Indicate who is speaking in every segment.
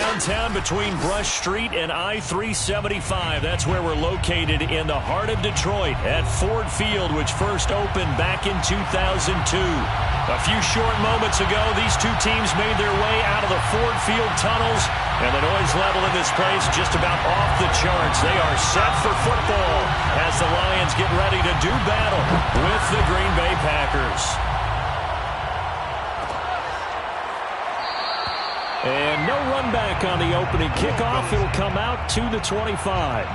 Speaker 1: downtown between Brush Street and I-375. That's where we're located in the heart of Detroit at Ford Field, which first opened back in 2002. A few short moments ago, these two teams made their way out of the Ford Field tunnels, and the noise level in this place just about off the charts. They are set for football as the Lions get ready to do battle with the Green Bay Packers. And no run back on the opening kickoff. It'll come out to the 25.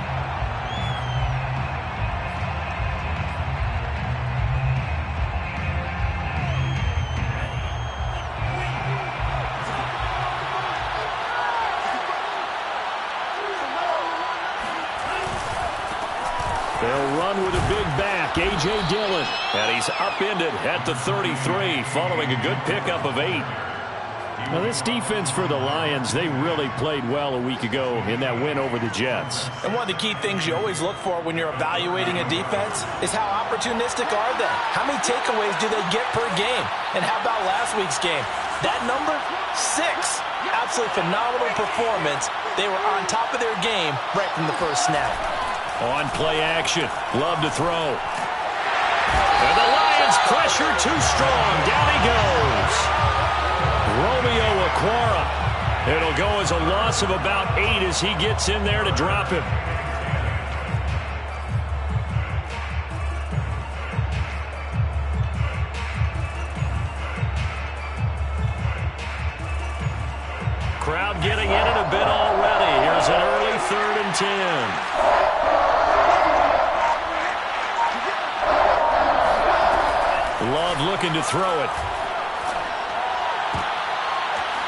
Speaker 1: They'll run with a big back, A.J. Dillon. And he's upended at the 33 following a good pickup of 8. Now, this defense for the Lions, they really played well a week ago in that win over the Jets.
Speaker 2: And one of the key things you always look for when you're evaluating a defense is how opportunistic are they? How many takeaways do they get per game? And how about last week's game? That number, 6. Absolutely phenomenal performance. They were on top of their game right from the first snap.
Speaker 1: On play action, Love to throw. And the Lions pressure too strong. Down he goes. Romeo Okwara. It'll go as a loss of about 8 as he gets in there to drop him. Crowd getting in it a bit already. Here's an early 3rd and 10. Love looking to throw it.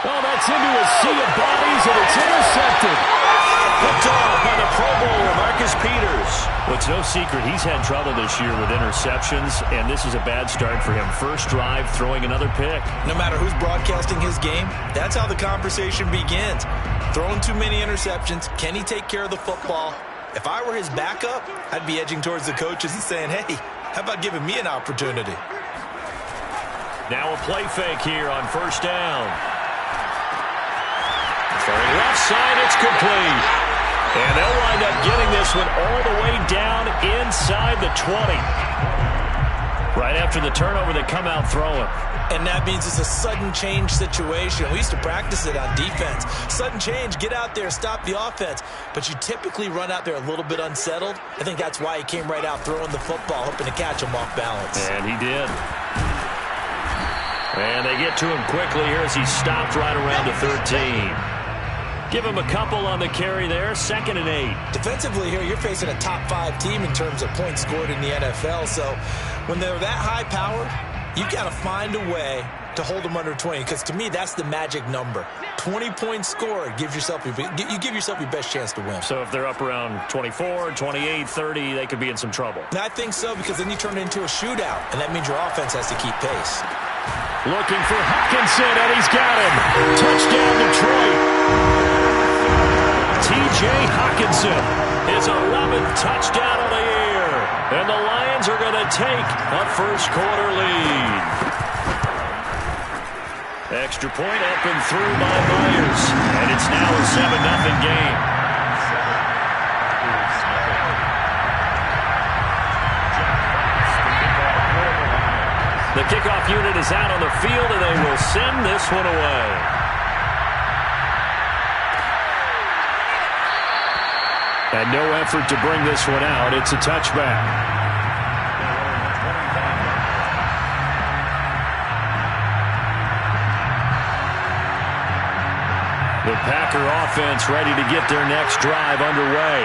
Speaker 1: Oh, that's into a sea of bodies, and it's intercepted. Picked off by the Pro Bowler, Marcus Peters. Well, it's no secret he's had trouble this year with interceptions, and this is a bad start for him. First drive, throwing another pick.
Speaker 2: No matter who's broadcasting his game, that's how the conversation begins. Throwing too many interceptions. Can he take care of the football? If I were his backup, I'd be edging towards the coaches and saying, hey, how about giving me an opportunity?
Speaker 1: Now a play fake here on first down. Throwing left side, it's complete. And they'll wind up getting this one all the way down inside the 20. Right after the turnover, they come out throwing.
Speaker 2: And that means it's a sudden change situation. We used to practice it on defense. Sudden change, get out there, stop the offense. But you typically run out there a little bit unsettled. I think that's why he came right out throwing the football, hoping to catch him off balance.
Speaker 1: And he did. And they get to him quickly here as he stopped right around the 13. Give him a couple on the carry there. 2nd and 8.
Speaker 2: Defensively here, you're facing a top 5 team in terms of points scored in the NFL. So when they're that high powered, you've got to find a way to hold them under 20. Because to me, that's the magic number. 20 points scored. You give yourself your best chance to win.
Speaker 1: So if they're up around 24, 28, 30, they could be in some trouble.
Speaker 2: And I think so, because then you turn it into a shootout. And that means your offense has to keep pace.
Speaker 1: Looking for Hockenson, and he's got him. Touchdown, Detroit. T.J. Hockenson, his 11th touchdown of the year. And the Lions are going to take a first-quarter lead. Extra point up and through by Myers. And it's now a 7-0 game. The kickoff unit is out on the field, and they will send this one away. And no effort to bring this one out. It's a touchback. The Packer offense ready to get their next drive underway.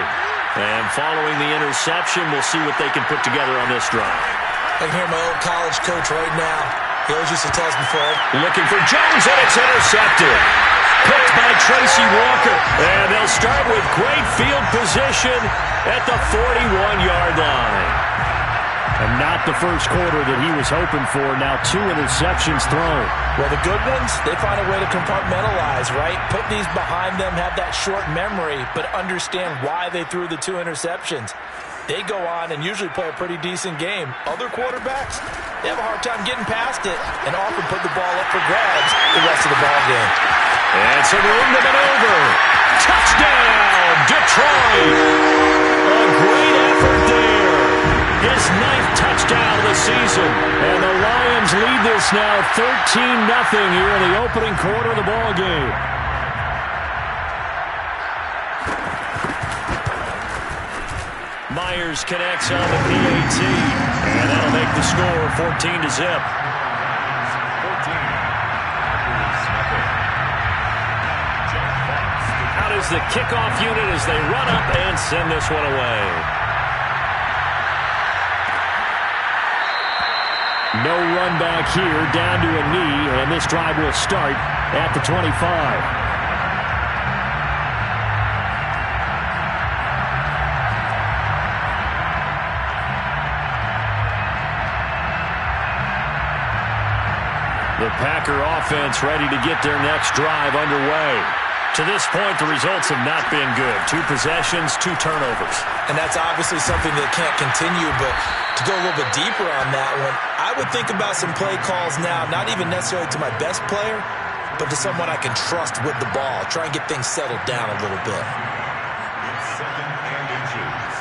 Speaker 1: And following the interception, we'll see what they can put together on this drive.
Speaker 2: I can hear my old college coach right now. He always used to tell us before.
Speaker 1: Looking for Jones, and it's intercepted. Picked by Tracy Walker. And they'll start with great field position at the 41-yard line. And not the first quarter that he was hoping for. Now 2 interceptions thrown.
Speaker 2: Well, the good ones, they find a way to compartmentalize, right? Put these behind them, have that short memory, but understand why they threw the 2 interceptions. They go on and usually play a pretty decent game. Other quarterbacks, they have a hard time getting past it and often put the ball up for grabs the rest of the ball game.
Speaker 1: And some room to maneuver. Touchdown, Detroit. A great effort there. His 9th touchdown of the season. And the Lions lead this now 13-0 here in the opening quarter of the ball game. Myers connects on the PAT. And that'll make the score 14-0. Out is the kickoff unit as they run up and send this one away. No run back here, down to a knee, and this drive will start at the 25. The Packer offense ready to get their next drive underway. To this point, the results have not been good. 2 possessions, 2 turnovers.
Speaker 2: And that's obviously something that can't continue, but to go a little bit deeper on that one, I would think about some play calls now, not even necessarily to my best player, but to someone I can trust with the ball. Try and get things settled down a little bit.
Speaker 3: It's 2nd and inches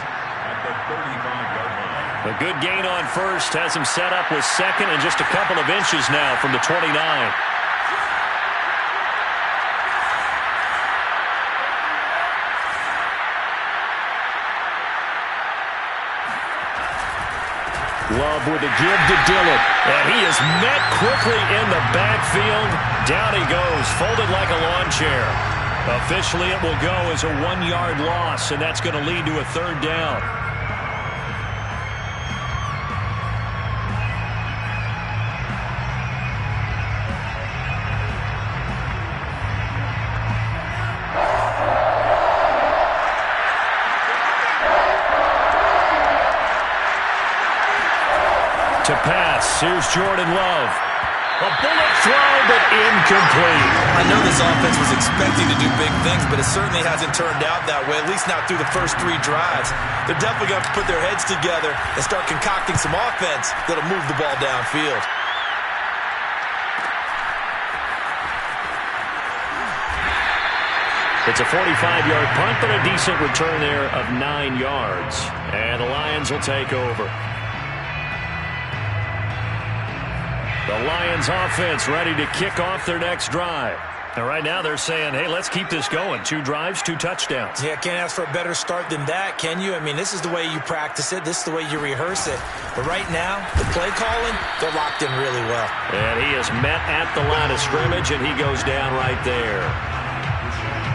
Speaker 3: at the 35-yard line.
Speaker 1: A good gain on first has him set up with 2nd and just a couple of inches now from the 29. Love with a give to Dillon. And he is met quickly in the backfield. Down he goes, folded like a lawn chair. Officially, it will go as a 1-yard loss, and that's going to lead to a 3rd down. To pass, here's Jordan Love. A bullet throw, but incomplete.
Speaker 2: I know this offense was expecting to do big things, but it certainly hasn't turned out that way, at least not through the first 3 drives. They're definitely going to put their heads together and start concocting some offense that'll move the ball downfield.
Speaker 1: It's a 45-yard punt, but a decent return there of 9 yards. And the Lions will take over. The Lions offense ready to kick off their next drive. And right now they're saying, hey, let's keep this going. 2 drives, 2 touchdowns.
Speaker 2: Yeah, can't ask for a better start than that, can you? I mean, this is the way you practice it. This is the way you rehearse it. But right now, the play calling, they're locked in really well.
Speaker 1: And he is met at the line of scrimmage, and he goes down right there.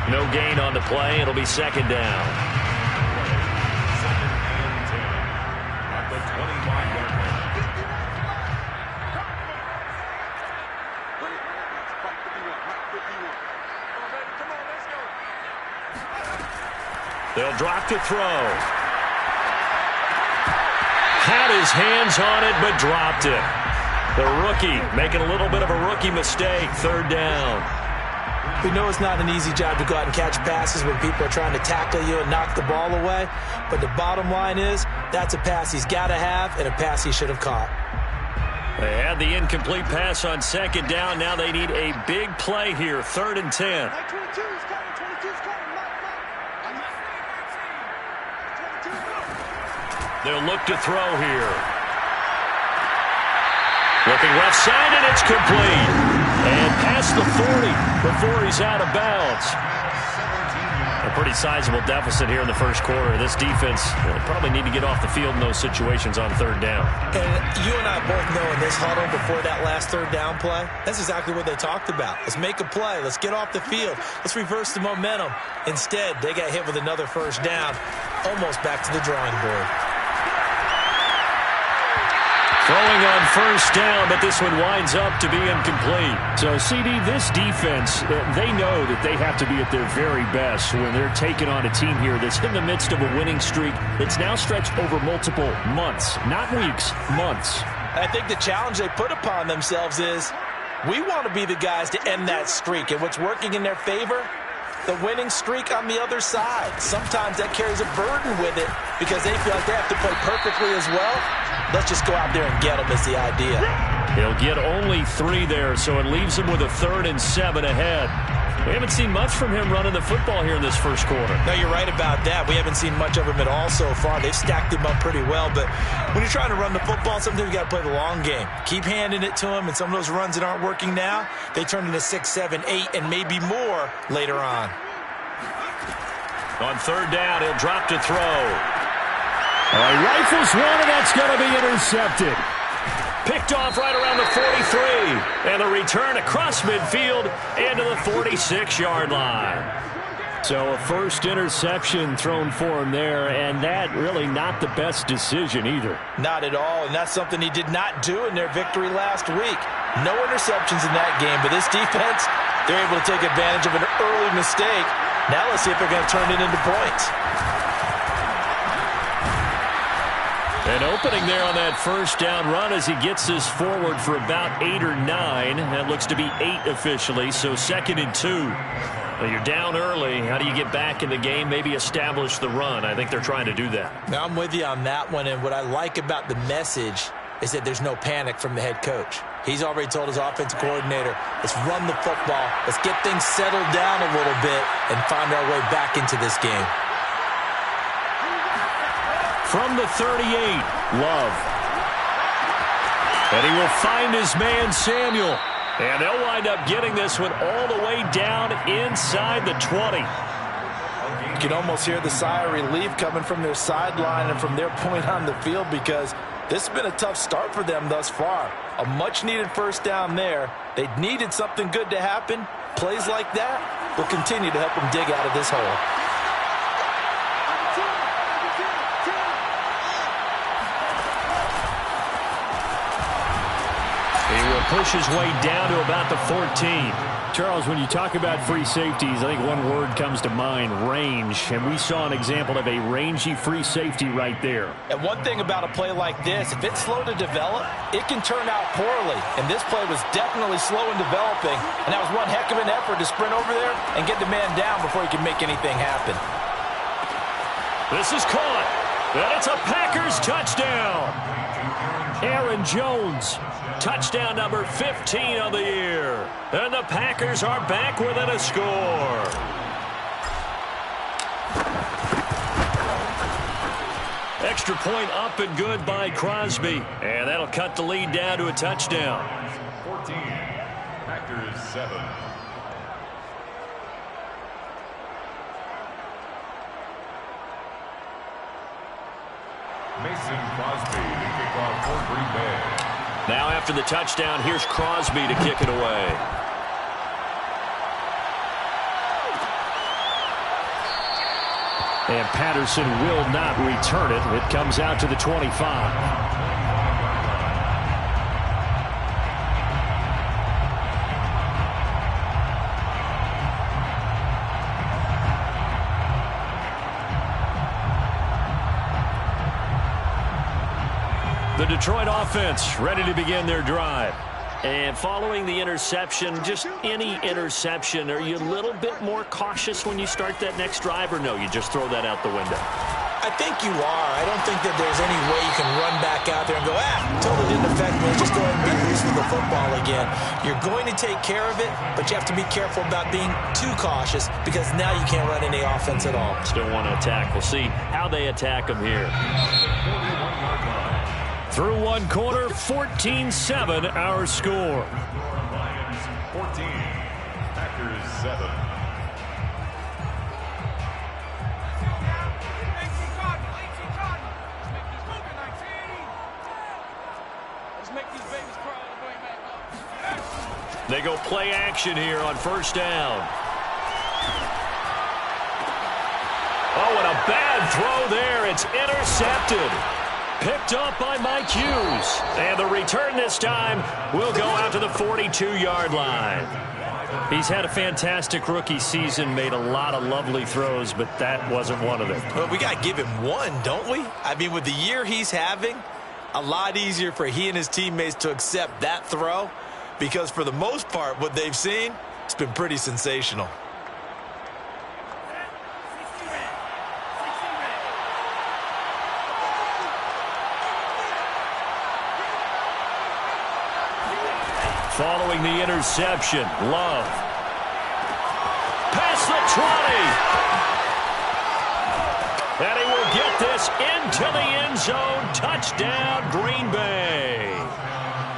Speaker 1: No gain on the play. It'll be 2nd down.
Speaker 3: 2nd and 10 at the 25-yard line.
Speaker 1: They'll drop to throw. Had his hands on it, but dropped it. The rookie making a little bit of a rookie mistake. 3rd down.
Speaker 2: We know it's not an easy job to go out and catch passes when people are trying to tackle you and knock the ball away. But the bottom line is, that's a pass he's got to have and a pass he should have caught.
Speaker 1: They had the incomplete pass on 2nd down. Now they need a big play here. 3rd and 10. They'll look to throw here. Looking left side, and it's complete. And past the 40 before he's out of bounds. A pretty sizable deficit here in the first quarter. This defense probably need to get off the field in those situations on 3rd down.
Speaker 2: And you and I both know in this huddle before that last 3rd down play, that's exactly what they talked about. Let's make a play. Let's get off the field. Let's reverse the momentum. Instead, they got hit with another 1st down, almost back to the drawing board.
Speaker 1: Throwing on 1st down, but this one winds up to be incomplete. So, CD, this defense, they know that they have to be at their very best when they're taking on a team here that's in the midst of a winning streak that's now stretched over multiple months, not weeks, months.
Speaker 2: I think the challenge they put upon themselves is we want to be the guys to end that streak, and what's working in their favor, the winning streak on the other side. Sometimes that carries a burden with it because they feel like they have to play perfectly as well. Let's just go out there and get them is the idea.
Speaker 1: He'll get only 3 there, so it leaves him with a 3rd and 7 ahead. We haven't seen much from him running the football here in this first quarter.
Speaker 2: No, you're right about that. We haven't seen much of him at all so far. They've stacked him up pretty well, but when you're trying to run the football, sometimes you got to play the long game. Keep handing it to him, and some of those runs that aren't working now, they turn into 6, 7, 8, and maybe more later on.
Speaker 1: On third down, he'll drop to throw. Rifles one, and that's going to be intercepted. Picked off right around the 43. And the return across midfield into the 46-yard line. So a first interception thrown for him there, and that really not the best decision either.
Speaker 2: Not at all, and that's something he did not do in their victory last week. No interceptions in that game, but this defense, they're able to take advantage of an early mistake. Now let's see if they're going to turn it into points.
Speaker 1: An opening there on that first down run as he gets this forward for about 8 or 9. That looks to be 8 officially, so 2nd and 2. Well, you're down early. How do you get back in the game? Maybe establish the run. I think they're trying to do that.
Speaker 2: Now, I'm with you on that one, and what I like about the message is that there's no panic from the head coach. He's already told his offensive coordinator, let's run the football, let's get things settled down a little bit and find our way back into this game.
Speaker 1: From the 38, Love. And he will find his man, Samuel. And they'll wind up getting this one all the way down inside the 20.
Speaker 2: You can almost hear the sigh of relief coming from their sideline and from their point on the field, because this has been a tough start for them thus far. A much-needed first down there. They needed something good to happen. Plays like that will continue to help them dig out of this hole.
Speaker 1: He will push his way down to about the 14. Charles, when you talk about free safeties, I think one word comes to mind, range. And we saw an example of a rangy free safety right there.
Speaker 2: And one thing about a play like this, if it's slow to develop, it can turn out poorly. And this play was definitely slow in developing. And that was one heck of an effort to sprint over there and get the man down before he can make anything happen.
Speaker 1: This is caught. And it's a Packers touchdown. Aaron Jones. Touchdown number 15 of the year. And the Packers are back within a score. Extra point up and good by Crosby. And that'll cut the lead down to a touchdown.
Speaker 3: 14, Packers 7. Mason Crosby to kick off for Green Bay.
Speaker 1: Now after the touchdown, here's Crosby to kick it away. And Patterson will not return it. It comes out to the 25. The Detroit offense ready to begin their drive. And following the interception, just any interception, are you a little bit more cautious when you start that next drive, or no, you just throw that out the window?
Speaker 2: I think you are. I don't think that there's any way you can run back out there and go, totally didn't affect me. Just go ahead and be loose with the football again. You're going to take care of it, but you have to be careful about being too cautious, because now you can't run any offense at all.
Speaker 1: Still want to attack. We'll see how they attack them here. Through one quarter, 14-7 our score.
Speaker 3: Lions 14, Packers 7.
Speaker 1: They go play action here on first down. Oh, and a bad throw there. It's intercepted. Picked up by Mike Hughes. And the return this time will go out to the 42-yard line. He's had a fantastic rookie season, made a lot of lovely throws, but that wasn't one of them.
Speaker 2: Well, we got to give him one, don't we? I mean, with the year he's having, a lot easier for he and his teammates to accept that throw, because for the most part, what they've seen, it's been pretty sensational.
Speaker 1: Following the interception, Love. the 20. And he will get this into the end zone. Touchdown, Green Bay.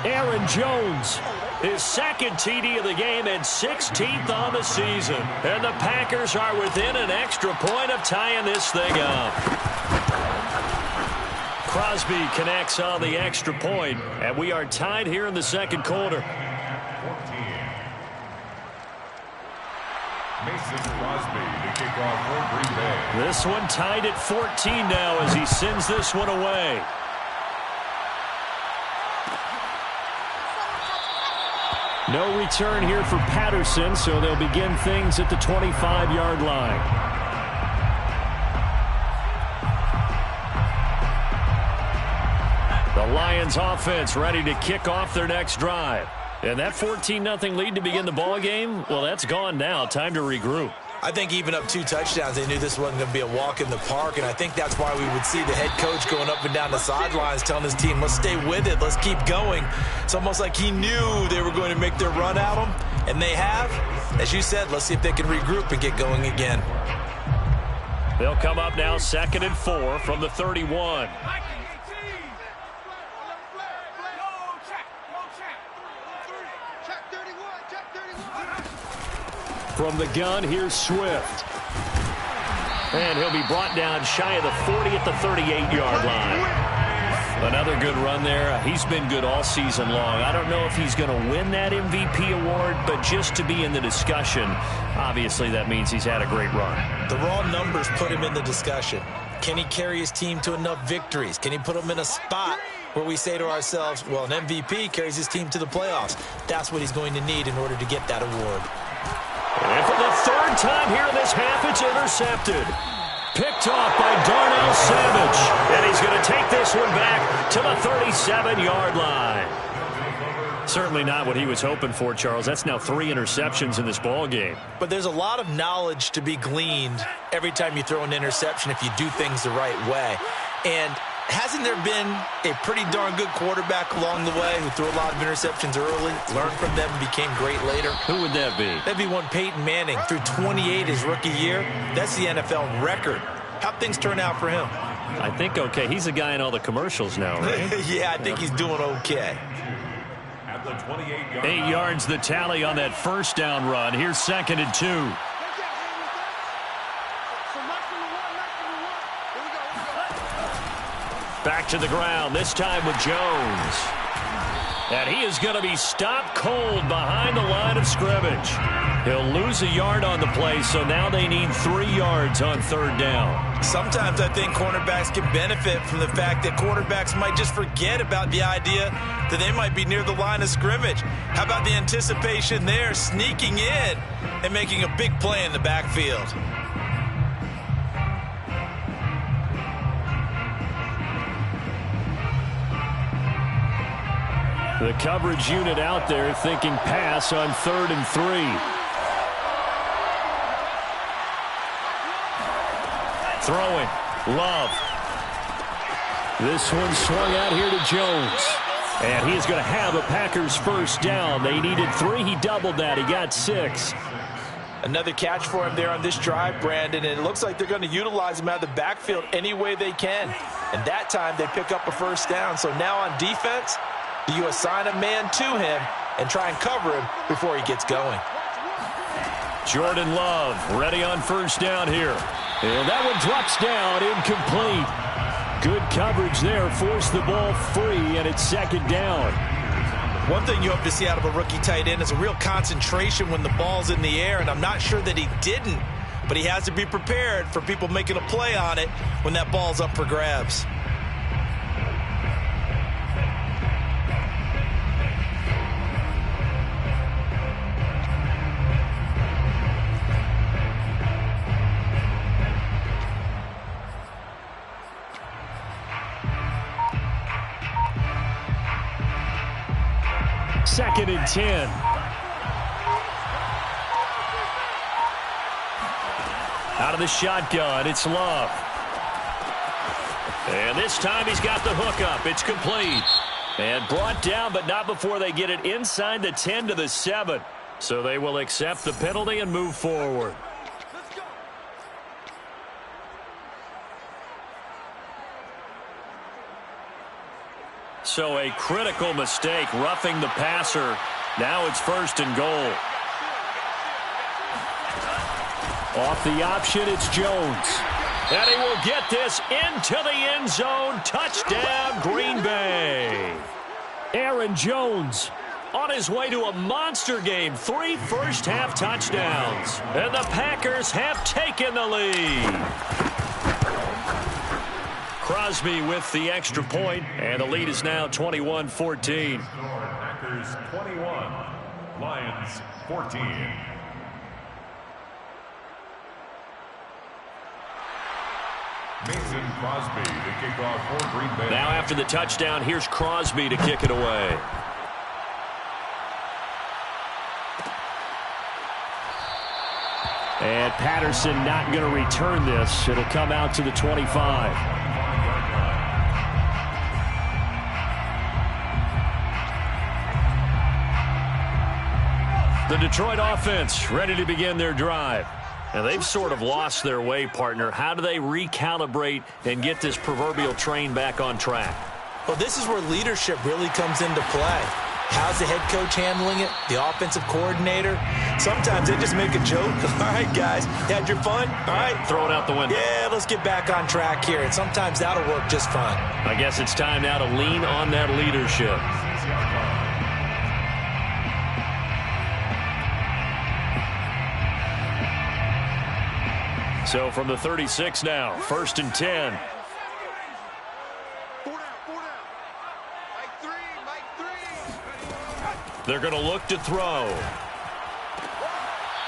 Speaker 1: Aaron Jones, his second TD of the game and 16th on the season. And the Packers are within an extra point of tying this thing up. Crosby connects on the extra point, and we are tied here in the second quarter.
Speaker 3: 14. Mason Crosby to kick off for Green Bay.
Speaker 1: This one tied at 14 now as he sends this one away. No return here for Patterson, so they'll begin things at the 25-yard line. The Lions offense ready to kick off their next drive. And that 14-0 lead to begin the ball game, well, that's gone now. Time to regroup.
Speaker 2: I think even up 2 touchdowns, they knew this wasn't going to be a walk in the park, and I think that's why we would see the head coach going up and down the sidelines telling his team, let's stay with it, let's keep going. It's almost like he knew they were going to make their run at him, and they have. As you said, let's see if they can regroup and get going again.
Speaker 1: They'll come up now 2nd and 4 from the 31. From the gun, here's Swift. And he'll be brought down shy of the 40 at the 38-yard line. Another good run there. He's been good all season long. I don't know if he's going to win that MVP award, but just to be in the discussion, obviously that means he's had a great run.
Speaker 2: The raw numbers put him in the discussion. Can he carry his team to enough victories? Can he put them in a spot where we say to ourselves, well, an MVP carries his team to the playoffs. That's what he's going to need in order to get that award.
Speaker 1: And for the 3rd time here in this half, it's intercepted. Picked off by Darnell Savage. And he's going to take this one back to the 37-yard line. Certainly not what he was hoping for, Charles. That's now 3 interceptions in this ball game.
Speaker 2: But there's a lot of knowledge to be gleaned every time you throw an interception if you do things the right way. And hasn't there been a pretty darn good quarterback along the way who threw a lot of interceptions early, learned from them, and became great later?
Speaker 1: Who would that be?
Speaker 2: That'd be one Peyton Manning. Threw 28 his rookie year. That's the NFL record. How'd things turn out for him?
Speaker 1: I think okay. He's a guy in all the commercials now, right?
Speaker 2: Yeah, I think he's doing okay.
Speaker 3: At the 28-yard
Speaker 1: 8 yards the tally on that first down run. Here's 2nd and 2. Back to the ground, this time with Jones. And he is going to be stopped cold behind the line of scrimmage. He'll lose a yard on the play, so now they need 3 yards on 3rd down.
Speaker 2: Sometimes I think cornerbacks can benefit from the fact that quarterbacks might just forget about the idea that they might be near the line of scrimmage. How about the anticipation there, sneaking in and making a big play in the backfield?
Speaker 1: The coverage unit out there thinking pass on 3rd and 3. Throwing. Love. This one swung out here to Jones. And he is going to have a Packers first down. They needed 3. He doubled that. He got 6.
Speaker 2: Another catch for him there on this drive, Brandon, and it looks like they're going to utilize him out of the backfield any way they can. And that time they pick up a first down. So now on defense, you assign a man to him and try and cover him before he gets going.
Speaker 1: Jordan Love ready on first down here. And that one drops down, incomplete. Good coverage there, forced the ball free, and it's 2nd down.
Speaker 2: One thing you hope to see out of a rookie tight end is a real concentration when the ball's in the air, and I'm not sure that he didn't, but he has to be prepared for people making a play on it when that ball's up for grabs.
Speaker 1: Second and 10. Out of the shotgun, it's Love. And this time he's got the hook up. It's complete. And brought down, but not before they get it inside the 10 to the 7. So they will accept the penalty and move forward. So a critical mistake, roughing the passer. Now it's 1st and goal. Off the option, it's Jones. And he will get this into the end zone. Touchdown, Green Bay. Aaron Jones on his way to a monster game. 3 first-half touchdowns. And the Packers have taken the lead. Crosby with the extra point, and the lead is now 21-14.
Speaker 3: Packers 21, Lions 14. Mason Crosby to kick off for Green Bay.
Speaker 1: Now after the touchdown, here's Crosby to kick it away. And Patterson not going to return this. It'll come out to the 25. The Detroit offense ready to begin their drive. And they've sort of lost their way, partner. How do they recalibrate and get this proverbial train back on track?
Speaker 2: Well, this is where leadership really comes into play. How's the head coach handling it? The offensive coordinator? Sometimes they just make a joke. All right, guys, you had your fun? All right.
Speaker 1: Throw it out the window.
Speaker 2: Yeah, let's get back on track here. And sometimes that'll work just fine.
Speaker 1: I guess it's time now to lean on that leadership. So from the 36 now, 1st and 10. They're going to look to throw.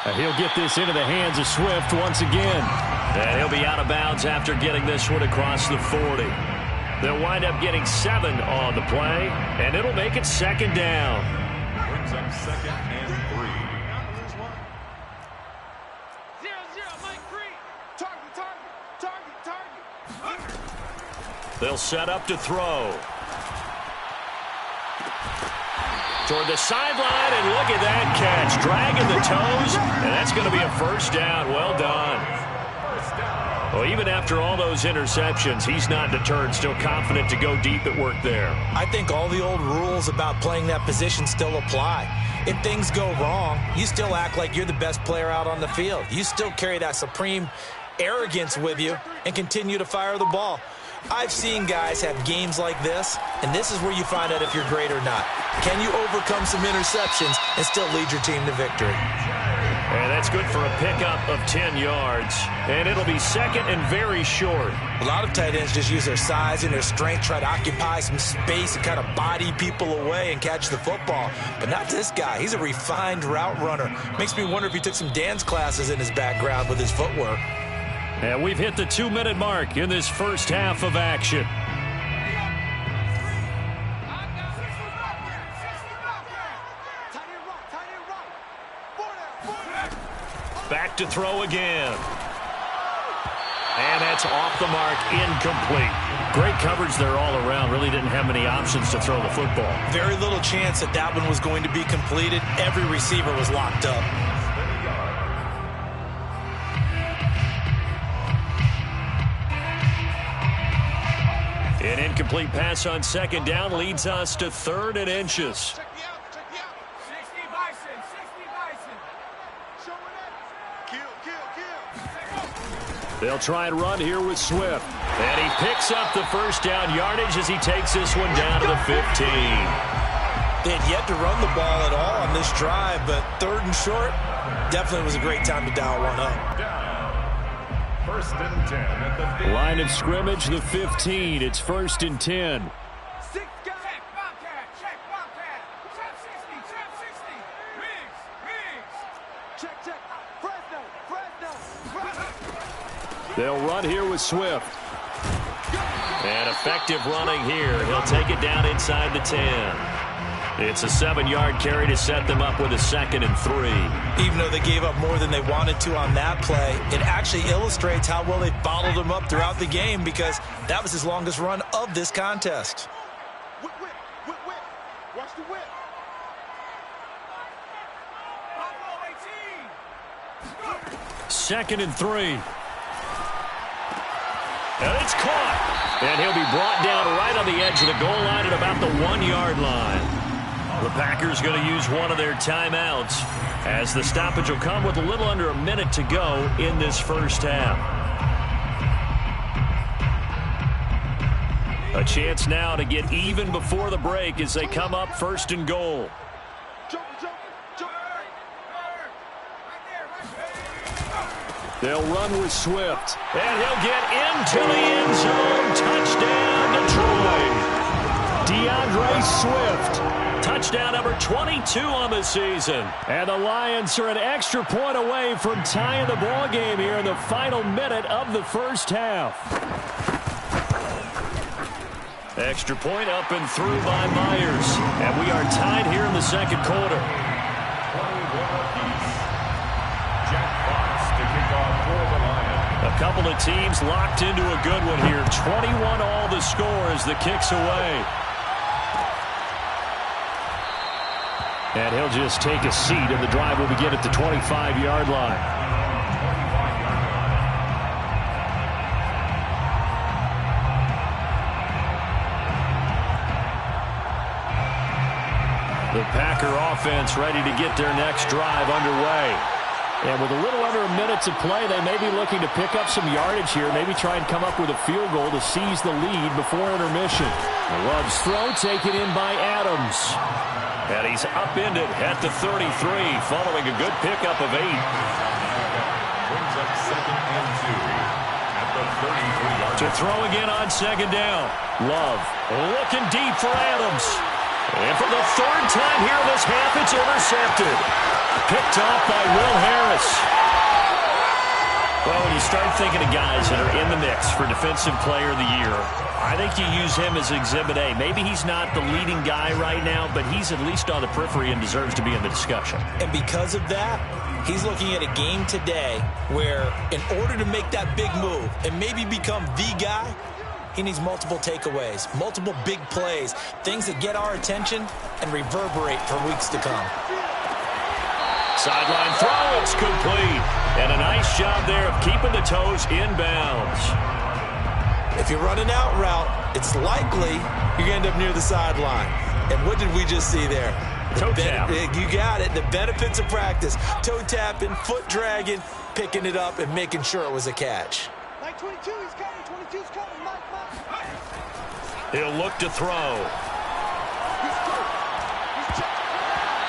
Speaker 1: And he'll get this into the hands of Swift once again. And he'll be out of bounds after getting this one across the 40. They'll wind up getting 7 on the play, and it'll make it 2nd down.
Speaker 3: Brings up 2nd and 3.
Speaker 1: They'll set up to throw. Toward the sideline, and look at that catch. Dragging the toes, and that's going to be a 1st down. Well done. Well, even after all those interceptions, he's not deterred, still confident to go deep at work there.
Speaker 2: I think all the old rules about playing that position still apply. If things go wrong, you still act like you're the best player out on the field. You still carry that supreme arrogance with you and continue to fire the ball. I've seen guys have games like this, and this is where you find out if you're great or not. Can you overcome some interceptions and still lead your team to victory?
Speaker 1: And that's good for a pickup of 10 yards. And it'll be 2nd and very short.
Speaker 2: A lot of tight ends just use their size and their strength, try to occupy some space and kind of body people away and catch the football. But not this guy. He's a refined route runner. Makes me wonder if he took some dance classes in his background with his footwork.
Speaker 1: And we've hit the 2-minute mark in this first half of action. Back to throw again. And that's off the mark, incomplete. Great coverage there all around. Really didn't have many options to throw the football.
Speaker 2: Very little chance that that one was going to be completed. Every receiver was locked up.
Speaker 1: An incomplete pass on 2nd down leads us to 3rd and inches. They'll try and run here with Swift. And he picks up the 1st down yardage as he takes this one down to the 15.
Speaker 2: They had yet to run the ball at all on this drive, but 3rd and short definitely was a great time to dial one up.
Speaker 3: 1st and 10 at the 15.
Speaker 1: Line of scrimmage, the 15. It's 1st and 10. They'll run here with Swift. And effective running here. He'll take it down inside the 10. It's a 7-yard carry to set them up with a 2nd and 3.
Speaker 2: Even though they gave up more than they wanted to on that play, it actually illustrates how well they bottled him up throughout the game because that was his longest run of this contest.
Speaker 4: Whip. Watch the whip.
Speaker 1: 2nd and 3. And it's caught. And he'll be brought down right on the edge of the goal line at about the 1-yard line. The Packers going to use one of their timeouts as the stoppage will come with a little under a minute to go in this first half. A chance now to get even before the break as they come up 1st and goal. They'll run with Swift, and he'll get into the end zone. Touchdown, Detroit. DeAndre Swift. Touchdown number 22 on the season. And the Lions are an extra point away from tying the ball game here in the final minute of the first half. Extra point up and through by Myers. And we are tied here in the second quarter. A couple of teams locked into a good one here. 21 all the score as the kick's away. And he'll just take a seat, and the drive will begin at the 25-yard line. The Packer offense ready to get their next drive underway. And with a little under a minute to play, they may be looking to pick up some yardage here, maybe try and come up with a field goal to seize the lead before intermission. Love's throw taken in by Adams. And he's upended at the 33, following a good pickup of 8.
Speaker 3: Brings up 2nd and 2 at the 33-yard line.
Speaker 1: To throw again on 2nd down. Love looking deep for Adams. And for the 3rd time here this half, it's intercepted. Picked off by Will Harris. Well, when you start thinking of guys that are in the mix for Defensive Player of the Year, I think you use him as Exhibit A. Maybe he's not the leading guy right now, but he's at least on the periphery and deserves to be in the discussion.
Speaker 2: And because of that, he's looking at a game today where in order to make that big move and maybe become the guy, he needs multiple takeaways, multiple big plays, things that get our attention and reverberate for weeks to come.
Speaker 1: Sideline throw is complete. And a nice job there of keeping the toes inbounds.
Speaker 2: If you're running out route, it's likely you're going to end up near the sideline. And what did we just see there?
Speaker 1: Toe tap.
Speaker 2: You got it. The benefits of practice. Toe tapping, foot dragging, picking it up, and making sure it was a catch.
Speaker 4: Like 22, he's coming. 22's coming. Mike.
Speaker 1: He'll look to throw.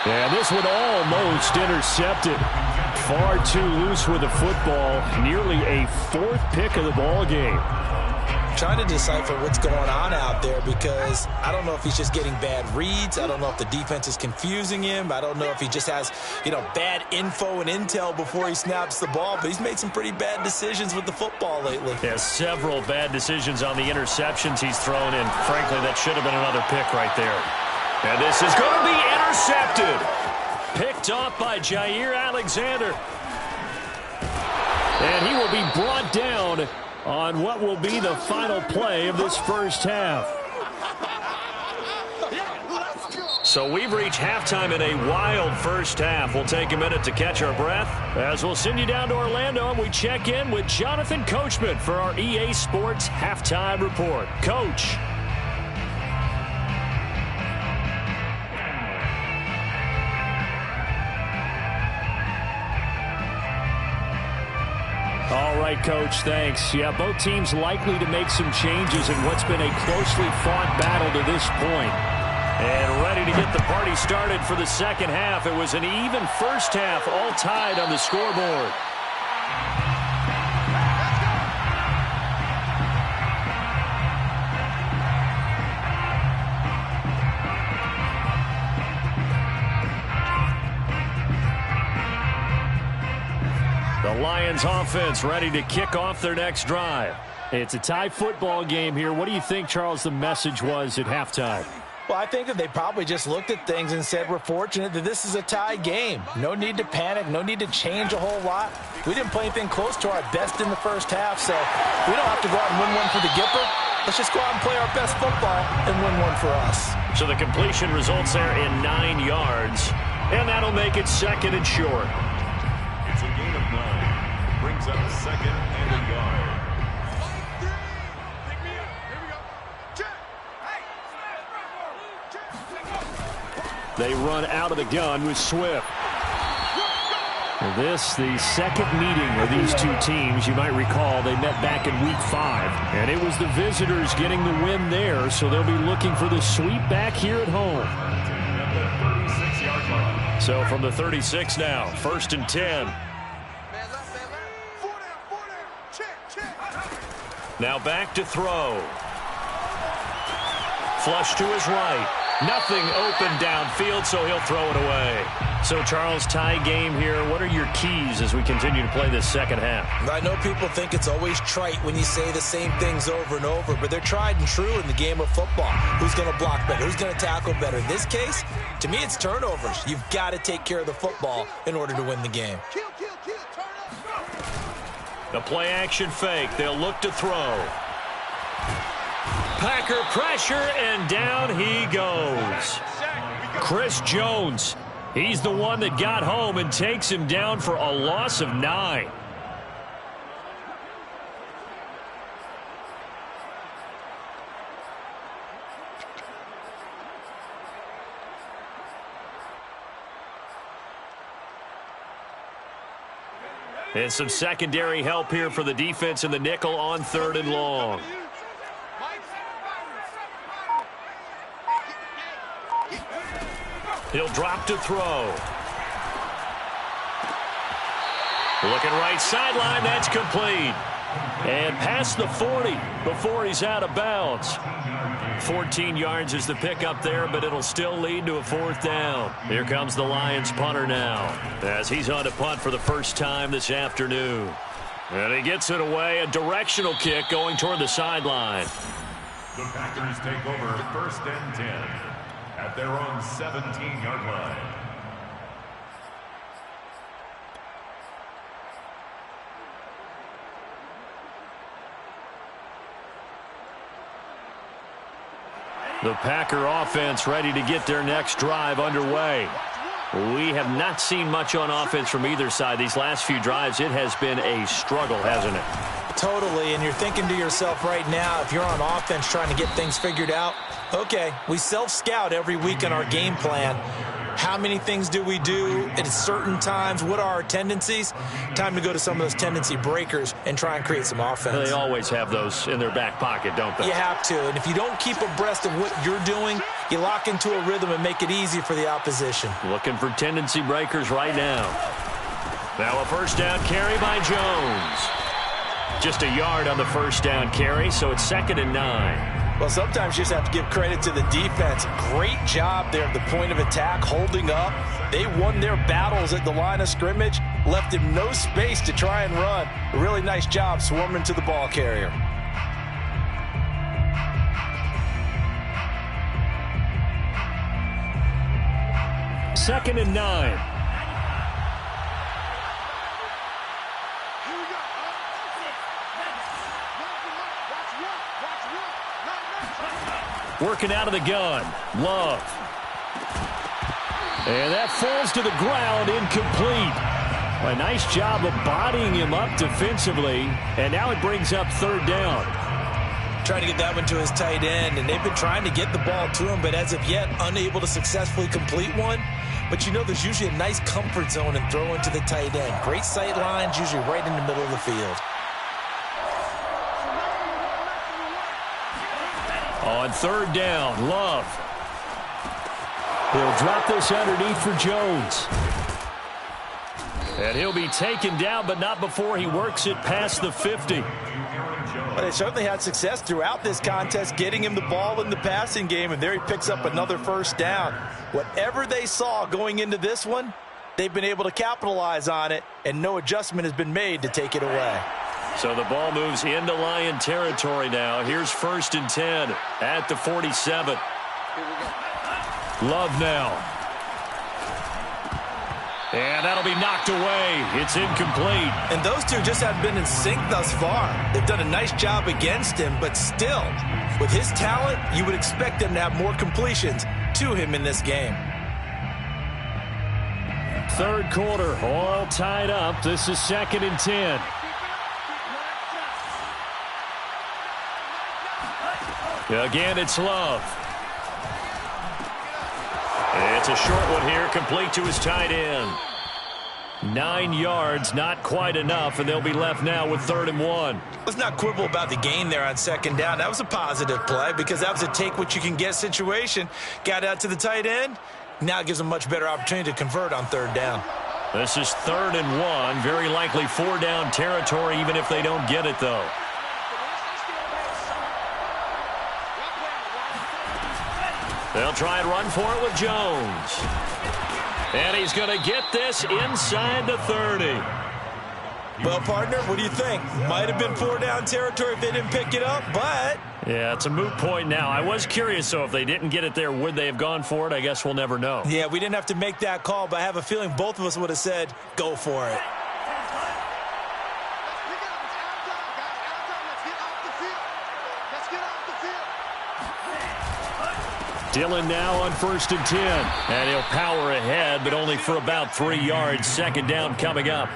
Speaker 1: And this one almost intercepted. Far too loose with the football. Nearly a 4th pick of the ball game.
Speaker 2: Trying to decipher what's going on out there because I don't know if he's just getting bad reads. I don't know if the defense is confusing him. I don't know if he just has, bad info and intel before he snaps the ball. But he's made some pretty bad decisions with the football lately.
Speaker 1: Yeah, several bad decisions on the interceptions he's thrown in. Frankly, that should have been another pick right there. And this is going to be intercepted. Picked off by Jair Alexander. And he will be brought down on what will be the final play of this first half. So we've reached halftime in a wild first half. We'll take a minute to catch our breath as we'll send you down to Orlando and we check in with Jonathan Coachman for our EA Sports Halftime Report. Coach. All right, Coach, thanks. Yeah, both teams likely to make some changes in what's been a closely fought battle to this point. And ready to get the party started for the second half. It was an even first half, all tied on the scoreboard. The Lions offense ready to kick off their next drive. It's a tie football game here. What do you think, Charles, the message was at halftime?
Speaker 2: Well, I think that they probably just looked at things and said, we're fortunate that this is a tie game. No need to panic. No need to change a whole lot. We didn't play anything close to our best in the first half, so we don't have to go out and win one for the Gipper. Let's just go out and play our best football and win one for us.
Speaker 1: So the completion results there in 9 yards, and that'll make it 2nd and short.
Speaker 3: It's a gain of 9. Brings up 2nd and a yard.
Speaker 1: They run out of the gun with Swift. This, the second meeting of these two teams. You might recall they met back in Week 5, and it was the visitors getting the win there, so they'll be looking for the sweep back here at home. So from the 36 now, 1st and 10. Now back to throw. Flush to his right. Nothing open downfield, so he'll throw it away. So, Charles, tie game here. What are your keys as we continue to play this second half?
Speaker 2: I know people think it's always trite when you say the same things over and over, but they're tried and true in the game of football. Who's going to block better? Who's going to tackle better? In this case, to me, it's turnovers. You've got to take care of the football in order to win the game.
Speaker 1: The play-action fake. They'll look to throw. Packer pressure, and down he goes. Chris Jones. He's the one that got home and takes him down for a loss of 9. And some secondary help here for the defense in the nickel on 3rd and long. He'll drop to throw. Looking right sideline, that's complete. And past the 40 before he's out of bounds. 14 yards is the pickup there, but it'll still lead to a 4th down. Here comes the Lions punter now, as he's on to punt for the first time this afternoon. And he gets it away, a directional kick going toward the sideline.
Speaker 3: The Packers take over 1st and 10 at their own 17-yard line.
Speaker 1: The Packer offense ready to get their next drive underway. We have not seen much on offense from either side. These last few drives, it has been a struggle, hasn't it?
Speaker 2: Totally, and you're thinking to yourself right now, if you're on offense trying to get things figured out, okay, we self-scout every week in our game plan. How many things do we do at certain times? What are our tendencies? Time to go to some of those tendency breakers and try and create some offense.
Speaker 1: They always have those in their back pocket, don't they?
Speaker 2: You have to, and if you don't keep abreast of what you're doing, you lock into a rhythm and make it easy for the opposition.
Speaker 1: Looking for tendency breakers right now. Now a 1st down carry by Jones. Just a yard on the 1st down carry, so it's 2nd and 9.
Speaker 2: Well, sometimes you just have to give credit to the defense. Great job there at the point of attack, holding up. They won their battles at the line of scrimmage, left him no space to try and run. A really nice job swarming to the ball carrier.
Speaker 1: Second and 9. Working out of the gun. Love. And that falls to the ground, incomplete. A nice job of bodying him up defensively. And now it brings up 3rd down.
Speaker 2: Trying to get that one to his tight end, and they've been trying to get the ball to him, but as of yet, unable to successfully complete one. But you know there's usually a nice comfort zone in throwing to the tight end. Great sight lines, usually right in the middle of the field.
Speaker 1: On 3rd down, Love. He'll drop this underneath for Jones. And he'll be taken down, but not before he works it past the 50.
Speaker 2: Well, they certainly had success throughout this contest, getting him the ball in the passing game, and there he picks up another 1st down. Whatever they saw going into this one, they've been able to capitalize on it, and no adjustment has been made to take it away.
Speaker 1: So the ball moves into Lion territory now. Here's 1st and 10 at the 47. Love now. And that'll be knocked away. It's incomplete.
Speaker 2: And those two just have been in sync thus far. They've done a nice job against him, but still, with his talent, you would expect them to have more completions to him in this game.
Speaker 1: 3rd quarter, all tied up. This is 2nd and 10. Again, it's Love. It's a short one here, complete to his tight end. 9 yards, not quite enough, and they'll be left now with 3rd and 1.
Speaker 2: Let's not quibble about the gain there on 2nd down. That was a positive play because that was a take-what-you-can-get situation. Got out to the tight end. Now it gives them a much better opportunity to convert on 3rd down.
Speaker 1: This is 3rd and 1. Very likely 4-down territory, even if they don't get it, though. They'll try and run for it with Jones. And he's going to get this inside the 30.
Speaker 2: Well, partner, what do you think? Might have been 4-down territory if they didn't pick it up, but...
Speaker 1: Yeah, it's a moot point now. I was curious, so if they didn't get it there, would they have gone for it? I guess we'll never know.
Speaker 2: Yeah, we didn't have to make that call, but I have a feeling both of us would have said, go for it.
Speaker 1: Dillon now on 1st and 10. And he'll power ahead, but only for about 3 yards. 2nd down coming up.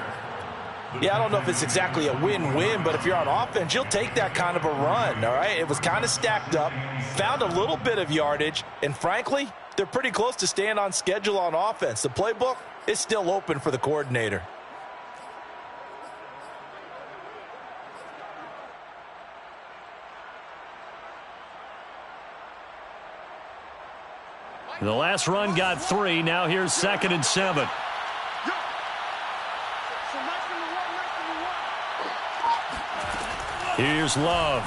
Speaker 2: Yeah, I don't know if it's exactly a win-win, but if you're on offense, you'll take that kind of a run, all right? It was kind of stacked up, found a little bit of yardage, and frankly, they're pretty close to staying on schedule on offense. The playbook is still open for the coordinator.
Speaker 1: The last run got 3. Now here's 2nd and 7. Here's Love.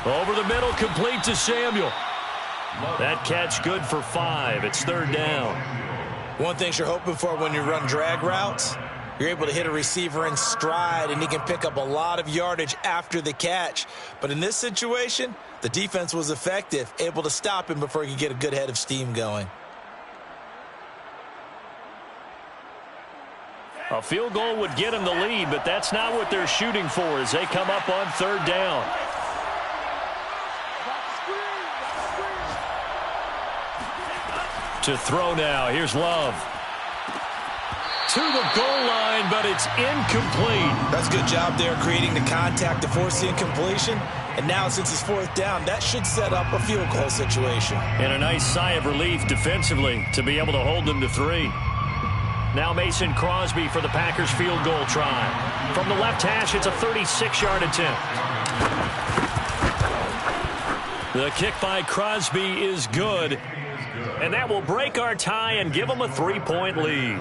Speaker 1: Over the middle, complete to Samuel. That catch good for 5. It's 3rd down.
Speaker 2: One thing you're hoping for when you run drag routes, you're able to hit a receiver in stride, and he can pick up a lot of yardage after the catch. But in this situation, the defense was effective, able to stop him before he could get a good head of steam going.
Speaker 1: A field goal would get him the lead, but that's not what they're shooting for as they come up on 3rd down. To throw now. Here's Love. To the goal line, but it's incomplete.
Speaker 2: That's a good job there creating the contact to force the incompletion. And now since it's 4th down, that should set up a field goal situation.
Speaker 1: And a nice sigh of relief defensively to be able to hold them to 3. Now Mason Crosby for the Packers field goal try. From the left hash, it's a 36-yard attempt. The kick by Crosby is good. And that will break our tie and give them a 3-point lead.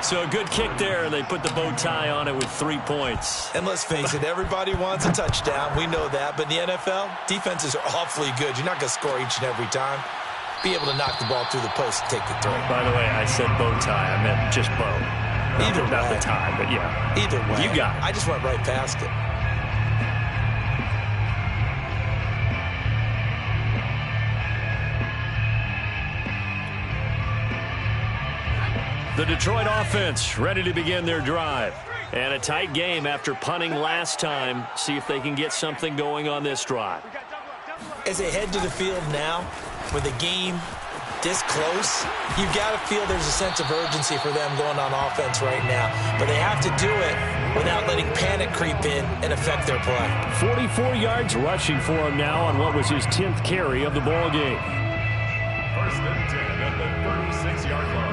Speaker 1: So a good kick there. They put the bow tie on it with 3 points.
Speaker 2: And let's face it, everybody wants a touchdown. We know that. But in the NFL, defenses are awfully good. You're not going to score each and every time. Be able to knock the ball through the post and take the throw.
Speaker 1: By the way, I said bow tie. I meant just bow.
Speaker 2: Either way.
Speaker 1: Not the tie, but yeah.
Speaker 2: Either way.
Speaker 1: You got it.
Speaker 2: I just went right past it.
Speaker 1: The Detroit offense ready to begin their drive. And a tight game after punting last time. See if they can get something going on this drive.
Speaker 2: As they head to the field now, with the game this close, you've got to feel there's a sense of urgency for them going on offense right now. But they have to do it without letting panic creep in and affect their play.
Speaker 1: 44 yards rushing for him now on what was his 10th carry of the ball game.
Speaker 3: 1st and 10 at the 36-yard line.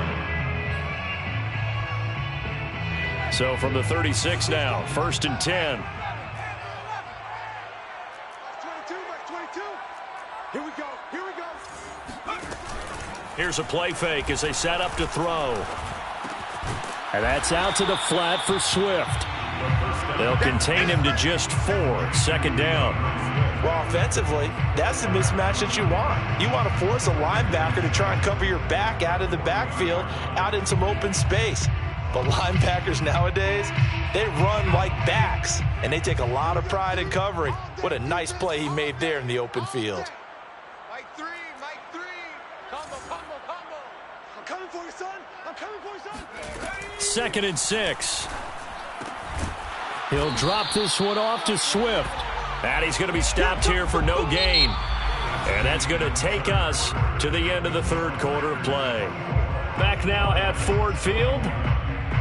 Speaker 1: So from the 36 now, 1st and 10.
Speaker 4: 22. Here we go.
Speaker 1: Here's a play fake as they set up to throw. And that's out to the flat for Swift. They'll contain him to just 4. 2nd down.
Speaker 2: Well, offensively, that's the mismatch that you want. You want to force a linebacker to try and cover your back out of the backfield, out in some open space. But linebackers nowadays, they run like backs, and they take a lot of pride in covering. What a nice play he made there in the open field.
Speaker 4: Mike 3. Combo. I'm coming for you, son.
Speaker 1: 2nd and 6. He'll drop this one off to Swift. And he's going to be stopped here for no gain. And that's going to take us to the end of the 3rd quarter of play. Back now at Ford Field.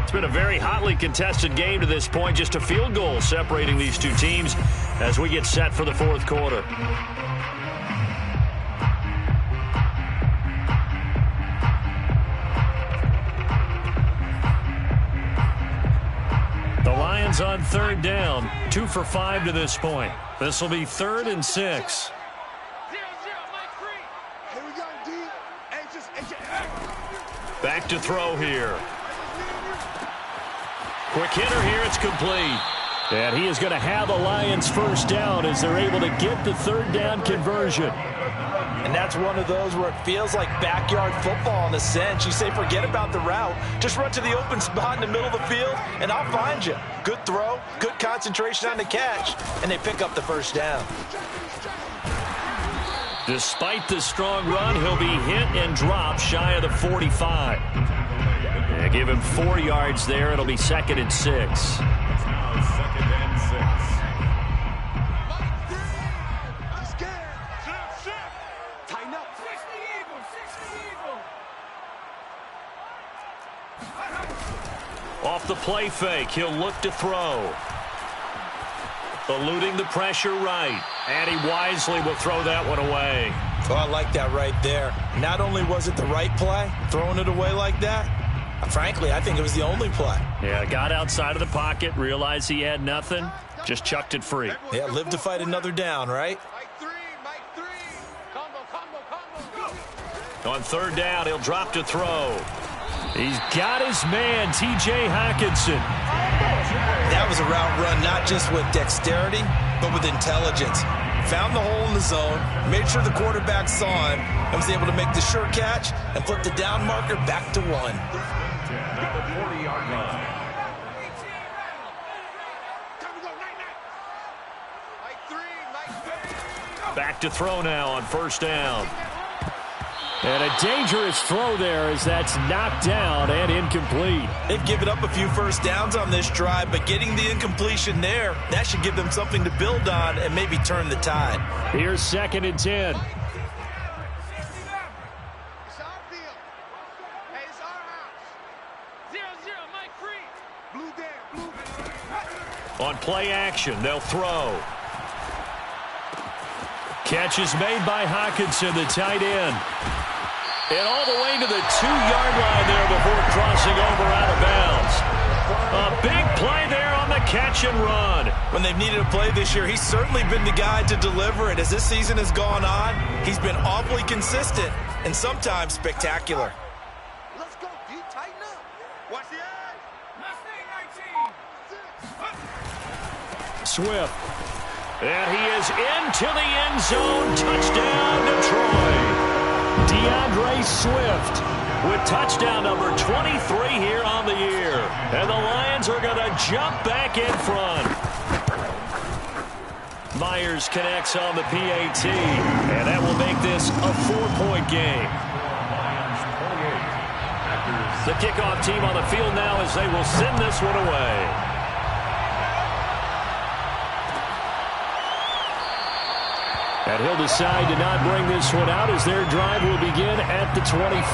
Speaker 1: It's been a very hotly contested game to this point. Just a field goal separating these two teams as we get set for the 4th quarter. Lions on third down. 2 for 5 to this point. This will be 3rd and 6. Back to throw here. Quick hitter here. It's complete. And he is going to have the Lions first down as they're able to get the third down conversion.
Speaker 2: And that's one of those where it feels like backyard football in a sense. You say forget about the route. Just run to the open spot in the middle of the field, and I'll find you. Good throw, good concentration on the catch, and they pick up the first down.
Speaker 1: Despite the strong run, he'll be hit and dropped shy of the 45. Yeah, give him 4 yards there. It'll be 2nd and 6.
Speaker 3: Now 2nd and 6.
Speaker 1: Off the play fake, he'll look to throw. Eluding the pressure right. And he wisely will throw that one away.
Speaker 2: Oh, I like that right there. Not only was it the right play, throwing it away like that, frankly, I think it was the only play.
Speaker 1: Yeah, got outside of the pocket, realized he had nothing, just chucked it free.
Speaker 2: Yeah, live to fight another down, right?
Speaker 4: Mike 3. Combo, go.
Speaker 1: On third down, he'll drop to throw. He's got his man, T.J. Hockenson.
Speaker 2: That was a route run not just with dexterity, but with intelligence. Found the hole in the zone, made sure the quarterback saw him, and was able to make the sure catch and flip the down marker back to 1.
Speaker 3: At the 40-yard line.
Speaker 1: Back to throw now on first down. And a dangerous throw there as that's knocked down and incomplete.
Speaker 2: They've given up a few first downs on this drive, but getting the incompletion there, that should give them something to build on and maybe turn the tide.
Speaker 1: Here's 2nd and 10. On play action, they'll throw. Catch is made by Hockenson, the tight end. And all the way to the 2-yard line there before crossing over out of bounds. A big play there on the catch and run.
Speaker 2: When they've needed a play this year, he's certainly been the guy to deliver it. As this season has gone on, he's been awfully consistent and sometimes spectacular.
Speaker 4: Let's go, D. Tighten up. Watch the edge. Mustang 19.
Speaker 1: Swift. And he is into the end zone. Touchdown, Detroit. DeAndre Swift with touchdown number 23 here on the year. And the Lions are going to jump back in front. Myers connects on the PAT. And that will make this a 4-point game. The kickoff team on the field now as they will send this one away. And he'll decide to not bring this one out as their drive will begin at the 25.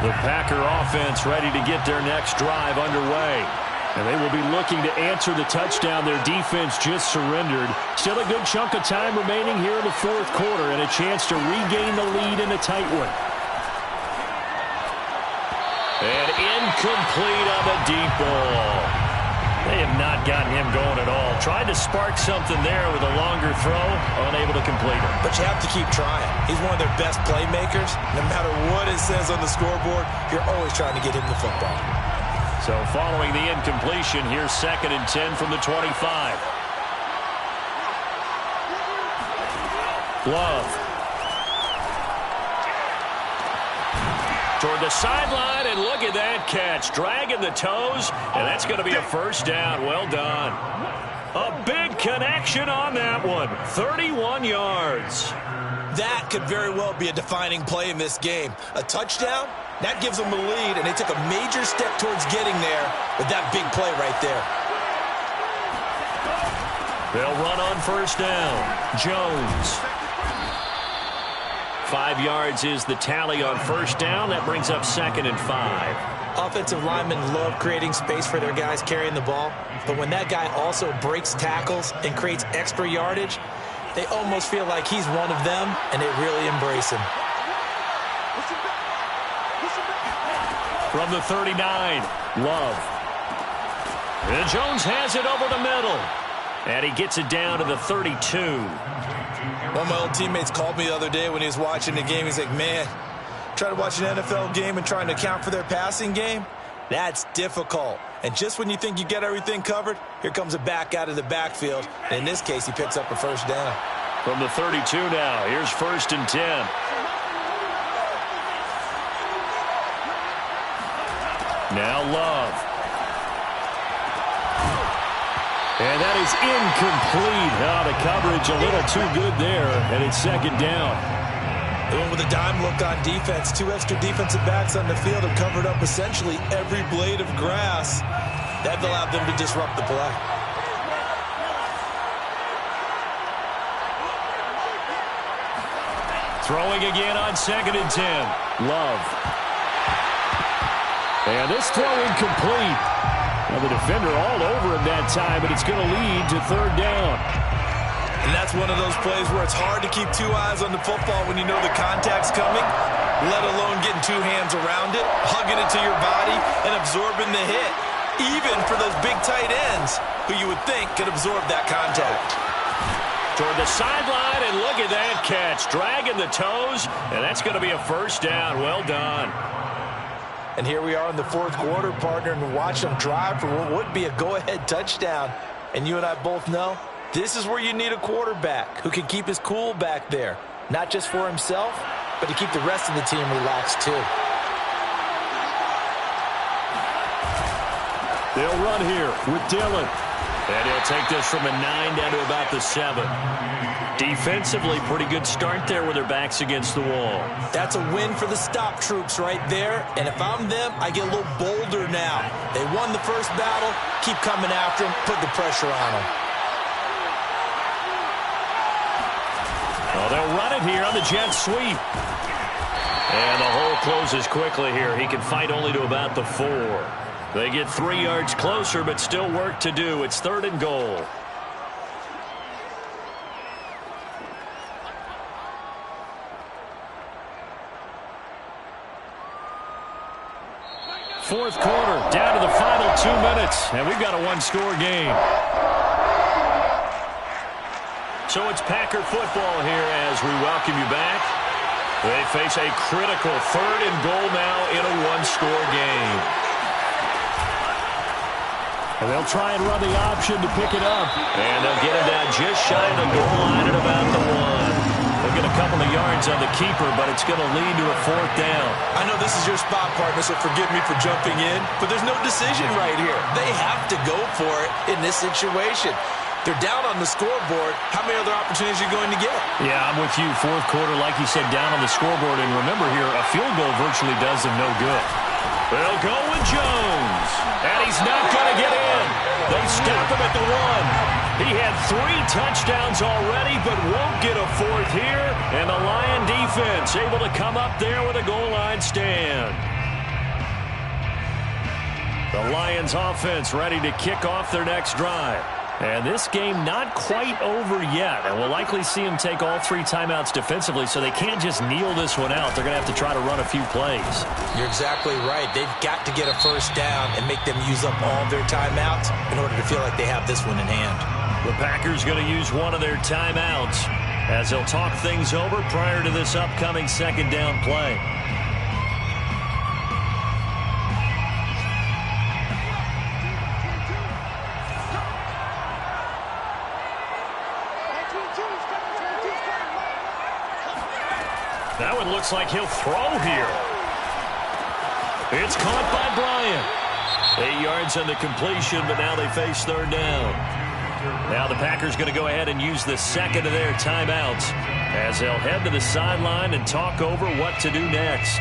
Speaker 1: The Packer offense ready to get their next drive underway. And they will be looking to answer the touchdown their defense just surrendered. Still a good chunk of time remaining here in the 4th quarter and a chance to regain the lead in a tight one. And incomplete on the deep ball. They have not gotten him going at all. Tried to spark something there with a longer throw, unable to complete it.
Speaker 2: But you have to keep trying. He's one of their best playmakers. No matter what it says on the scoreboard, you're always trying to get him the football.
Speaker 1: So following the incompletion, here's 2nd and 10 from the 25. Love. Toward the sideline, and look at that catch. Dragging the toes, and that's going to be a first down. Well done. A big connection on that one. 31 yards.
Speaker 2: That could very well be a defining play in this game. A touchdown, that gives them a lead, and they took a major step towards getting there with that big play right there.
Speaker 1: They'll run on first down. Jones. 5 yards is the tally on first down. That brings up 2nd and 5.
Speaker 2: Offensive linemen love creating space for their guys carrying the ball, but when that guy also breaks tackles and creates extra yardage, They almost feel like he's one of them, and they really embrace him.
Speaker 1: From the 39, Love. And Jones has it over the middle. And he gets it down to the 32.
Speaker 2: One of my old teammates called me the other day when he was watching the game. He's like, man, trying to watch an NFL game and trying to account for their passing game, that's difficult. And just when you think you get everything covered, here comes a back out of the backfield. And in this case, he picks up a first down.
Speaker 1: From the 32 now, here's 1st and 10. Now Love. And that is incomplete. The coverage a little too good there, and it's 2nd down.
Speaker 2: They went with a dime look on defense. 2 extra defensive backs on the field have covered up essentially every blade of grass. That allowed them to disrupt the play.
Speaker 1: Throwing again on 2nd and 10. Love. And this throw incomplete. Well, the defender all over him that time, but it's going to lead to 3rd down.
Speaker 2: And that's one of those plays where it's hard to keep 2 eyes on the football when you know the contact's coming, let alone getting 2 hands around it, hugging it to your body, and absorbing the hit, even for those big tight ends who you would think could absorb that contact.
Speaker 1: Toward the sideline, and look at that catch. Dragging the toes, and that's going to be a first down. Well done.
Speaker 2: And here we are in the 4th quarter, partner, and watch them drive for what would be a go-ahead touchdown. And you and I both know this is where you need a quarterback who can keep his cool back there, not just for himself, but to keep the rest of the team relaxed too.
Speaker 1: They'll run here with Dillon. And he'll take this from a 9 down to about the 7. Defensively, pretty good start there with their backs against the wall.
Speaker 2: That's a win for the stop troops right there. And if I'm them, I get a little bolder now. They won the first battle. Keep coming after them. Put the pressure on them.
Speaker 1: Oh, they'll run it here on the jet sweep. And the hole closes quickly here. He can fight only to about the 4. They get 3 yards closer, but still work to do. It's 3rd and goal. Fourth quarter, down to the final 2 minutes, and we've got a 1-score game. So it's Packer football here as we welcome you back. They face a critical 3rd and goal now in a 1-score game. And they'll try and run the option to pick it up. And they'll get him down just shy of the goal line at about the 1. They'll get a couple of yards on the keeper, but it's going to lead to a 4th down.
Speaker 2: I know this is your spot, partner, so forgive me for jumping in, but there's no decision right here. They have to go for it in this situation. They're down on the scoreboard. How many other opportunities are you going to get?
Speaker 1: Yeah, I'm with you. 4th quarter, like you said, down on the scoreboard. And remember here, a field goal virtually does them no good. They'll go with Jones. And he's not going to get in. They stop him at the 1. He had 3 touchdowns already, but won't get a 4th here. And the Lion defense able to come up there with a goal line stand. The Lions offense ready to kick off their next drive. And this game not quite over yet. And we'll likely see them take all 3 timeouts defensively, so they can't just kneel this one out. They're going to have to try to run a few plays.
Speaker 2: You're exactly right. They've got to get a first down and make them use up all their timeouts in order to feel like they have this one in hand.
Speaker 1: The Packers going to use one of their timeouts as they'll talk things over prior to this upcoming 2nd down play. That one looks like he'll throw here. It's caught by Bryant. 8 yards on the completion, but now they face 3rd down. Now the Packers going to go ahead and use the 2nd of their timeouts as they'll head to the sideline and talk over what to do next.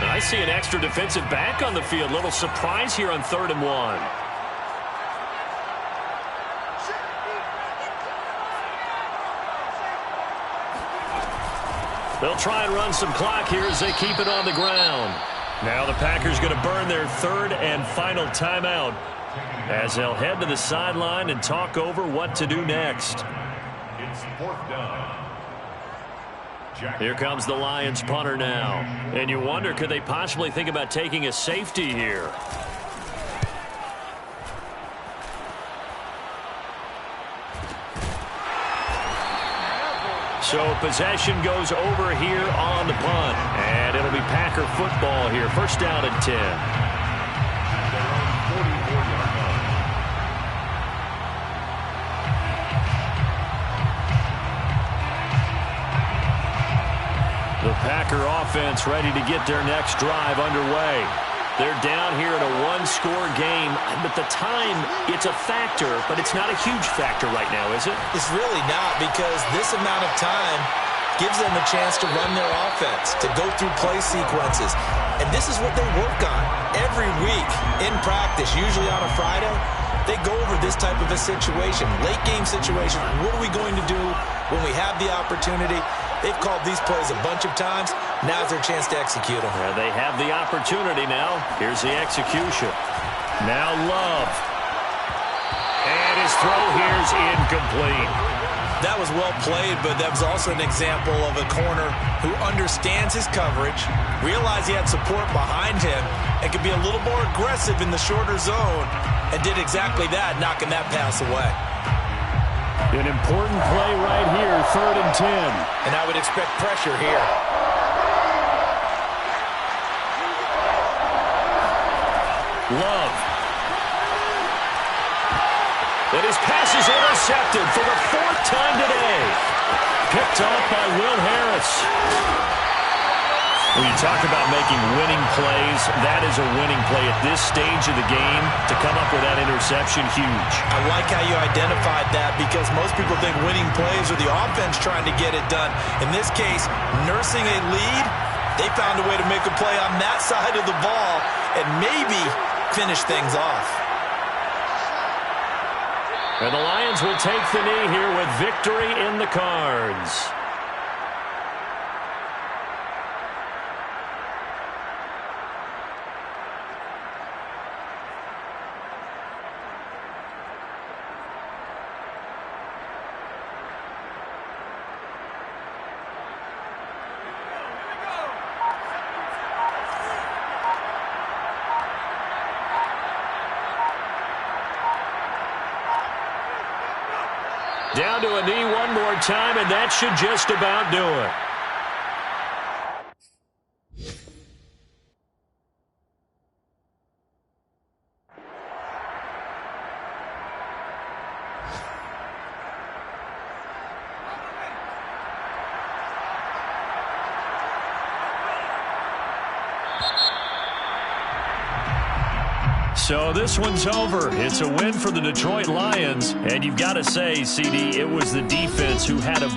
Speaker 1: I see an extra defensive back on the field. Little surprise here on 3rd and 1. They'll try and run some clock here as they keep it on the ground. Now the Packers going to burn their third and final timeout as they'll head to the sideline and talk over what to do next.
Speaker 3: It's fourth down.
Speaker 1: Here comes the Lions punter now. And you wonder, could they possibly think about taking a safety here? So possession goes over here on the punt. And it'll be Packer football here. First down and 10. The Packer offense ready to get their next drive underway. They're down here in a one-score game, but the time, it's a factor, but it's not a huge factor right now, is it?
Speaker 2: It's really not, because this amount of time gives them a chance to run their offense, to go through play sequences. And this is what they work on every week in practice, usually on a Friday. They go over this type of a situation, late game situation. What are we going to do when we have the opportunity? They've called these plays a bunch of times. Now's their chance to execute them.
Speaker 1: Yeah, they have the opportunity now. Here's the execution. Now Love. And his throw here's incomplete.
Speaker 2: That was well played, but that was also an example of a corner who understands his coverage, realized he had support behind him, and could be a little more aggressive in the shorter zone, and did exactly that, knocking that pass away.
Speaker 1: An important play right here, 3rd and 10.
Speaker 2: And I would expect pressure here.
Speaker 1: Love. And his pass is intercepted for the 4th time today. Picked off by Will Harris. When you talk about making winning plays, that is a winning play at this stage of the game. To come up with that interception, huge.
Speaker 2: I like how you identified that, because most people think winning plays are the offense trying to get it done. In this case, nursing a lead, they found a way to make a play on that side of the ball and maybe finish things off.
Speaker 1: And the Lions will take the knee here with victory in the cards. Down to a knee one more time, and that should just about do it. So this one's over. It's a win for the Detroit Lions. And you've got to say, CD, it was the defense who had a